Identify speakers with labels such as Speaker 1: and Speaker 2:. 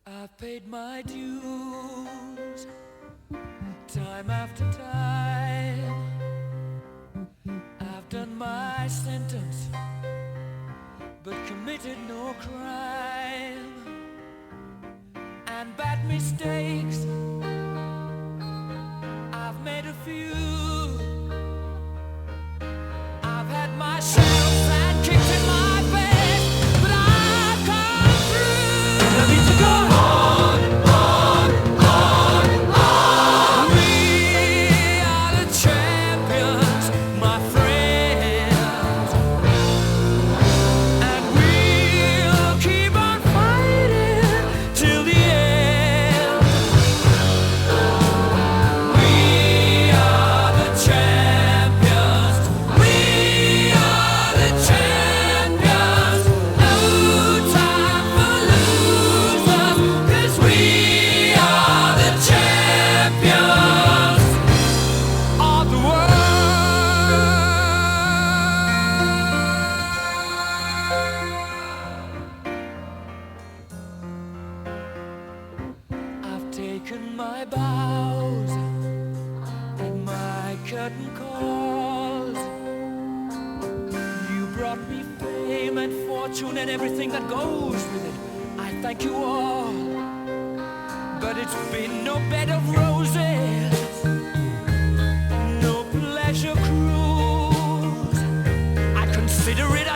Speaker 1: I've paid my dues time after time. I've done my sentence but committed no crime. And bad mistakes I've made a few. I've had my share of sand kicked in my face, but I've come through. And I need to go on, on. We are the champions, my friends, and we'll keep on fighting till the end. We are the champions. We are the champions. No time for losers, 'cause we are the champions of the world. I've taken my bows and my curtain calls. You brought me fame and fortune and everything that goes with it. I thank you all, but it's been no bed of roses, no pleasure cruise. I consider it